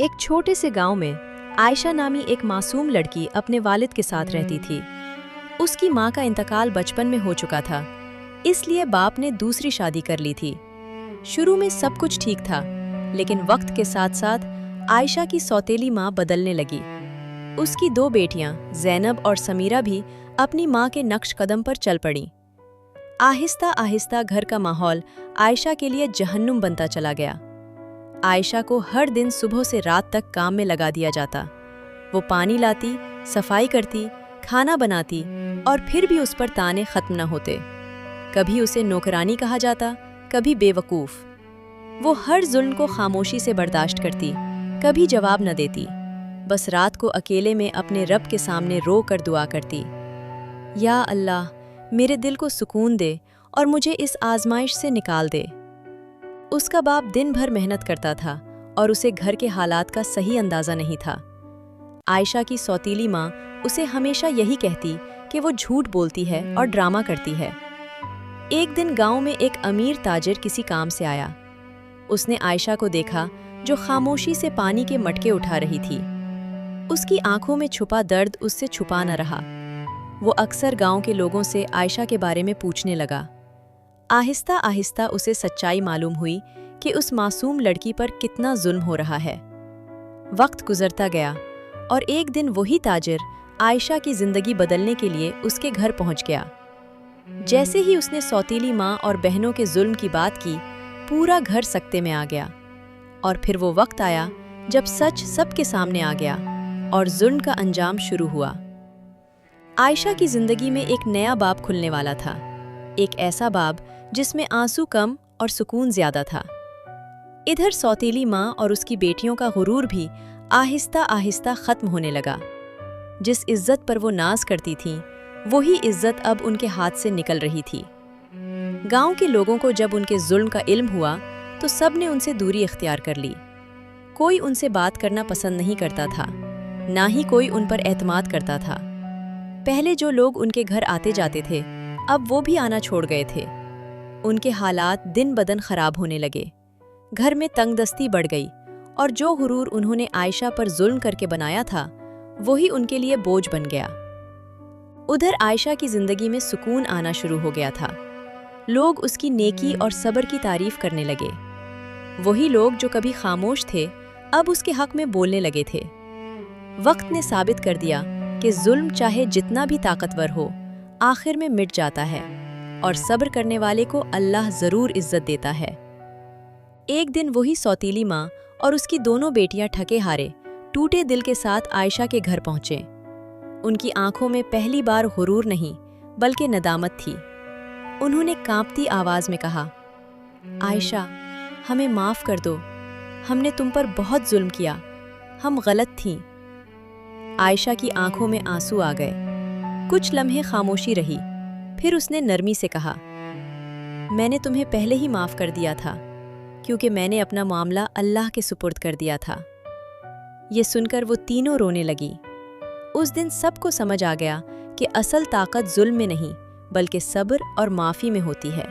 एक छोटे से गांव में आयशा नामी एक मासूम लड़की अपने वालिद के साथ रहती थी। उसकी माँ का इंतकाल बचपन में हो चुका था, इसलिए बाप ने दूसरी शादी कर ली थी। शुरू में सब कुछ ठीक था, लेकिन वक्त के साथ साथ आयशा की सौतेली माँ बदलने लगी। उसकी दो बेटियां ज़ैनब और समीरा भी अपनी माँ के नक्श कदम पर चल पड़ीं। आहिस्ता आहिस्ता घर का माहौल आयशा के लिए जहन्नुम बनता चला गया। आयशा को हर दिन सुबह से रात तक काम में लगा दिया जाता। वो पानी लाती, सफाई करती, खाना बनाती और फिर भी उस पर ताने खत्म न होते। कभी उसे नौकरानी कहा जाता, कभी बेवकूफ़। वो हर जुल्म को खामोशी से बर्दाश्त करती, कभी जवाब न देती। बस रात को अकेले में अपने रब के सामने रो कर दुआ करती, या अल्लाह, मेरे दिल को सुकून दे और मुझे इस आजमाइश से निकाल दे। उसका बाप दिन भर मेहनत करता था और उसे घर के हालात का सही अंदाज़ा नहीं था। आयशा की सौतीली माँ उसे हमेशा यही कहती कि वो झूठ बोलती है और ड्रामा करती है। एक दिन गांव में एक अमीर ताजिर किसी काम से आया। उसने आयशा को देखा, जो खामोशी से पानी के मटके उठा रही थी। उसकी आंखों में छुपा दर्द उससे छुपा न रहा। वो अक्सर गांव के लोगों से आयशा के बारे में पूछने लगा। आहिस्ता आहिस्ता उसे सच्चाई मालूम हुई कि उस मासूम लड़की पर कितना जुल्म हो रहा है। वक्त गुजरता गया और एक दिन वही ताजिर आयशा की जिंदगी बदलने के लिए उसके घर पहुंच गया। जैसे ही उसने सौतीली माँ और बहनों के जुल्म की बात की, पूरा घर सकते में आ गया। और फिर वो वक्त आया जब सच सबके सामने आ गया और जुल्म का अंजाम शुरू हुआ। आयशा की जिंदगी में एक नया बाब खुलने वाला था, एक ऐसा बाब जिसमें आंसू कम और सुकून ज्यादा था। इधर सौतीली माँ और उसकी बेटियों का गुरूर भी आहिस्ता आहिस्ता खत्म होने लगा। जिस इज्जत पर वो नाज करती थीं, वही इज्जत अब उनके हाथ से निकल रही थी। गांव के लोगों को जब उनके जुल्म का इल्म हुआ तो सब ने उनसे दूरी इख्तियार कर ली। कोई उनसे बात करना पसंद नहीं करता था, ना ही कोई उन पर एतमाद करता था। पहले जो लोग उनके घर आते जाते थे, अब वो भी आना छोड़ गए थे। उनके हालात दिन बदन खराब होने लगे। घर में तंगदस्ती बढ़ गई और जो गुरूर उन्होंने आयशा पर जुल्म करके बनाया था, वही उनके लिए बोझ बन गया। उधर आयशा की जिंदगी में सुकून आना शुरू हो गया था। लोग उसकी नेकी और सब्र की तारीफ करने लगे। वही लोग जो कभी खामोश थे, अब उसके हक में बोलने लगे थे। वक्त ने साबित कर दिया कि जुल्म चाहे जितना भी ताकतवर हो, आखिर में मिट जाता है और सब्र करने वाले को अल्लाह ज़रूर इज्जत देता है। एक दिन वही सौतीली माँ और उसकी दोनों बेटियां ठके हारे, टूटे दिल के साथ आयशा के घर पहुँचे। उनकी आंखों में पहली बार गुरूर नहीं बल्कि नदामत थी। उन्होंने कांपती आवाज़ में कहा, आयशा, हमें माफ़ कर दो, हमने तुम पर बहुत जुल्म किया, हम गलत थीं। आयशा की आंखों में आंसू आ गए। कुछ लम्हे खामोशी रही, फिर उसने नरमी से कहा, मैंने तुम्हें पहले ही माफ़ कर दिया था, क्योंकि मैंने अपना मामला अल्लाह के सुपुर्द कर दिया था। ये सुनकर वो तीनों रोने लगी। उस दिन सबको समझ आ गया कि असल ताकत जुल्म में नहीं बल्कि सब्र और माफ़ी में होती है।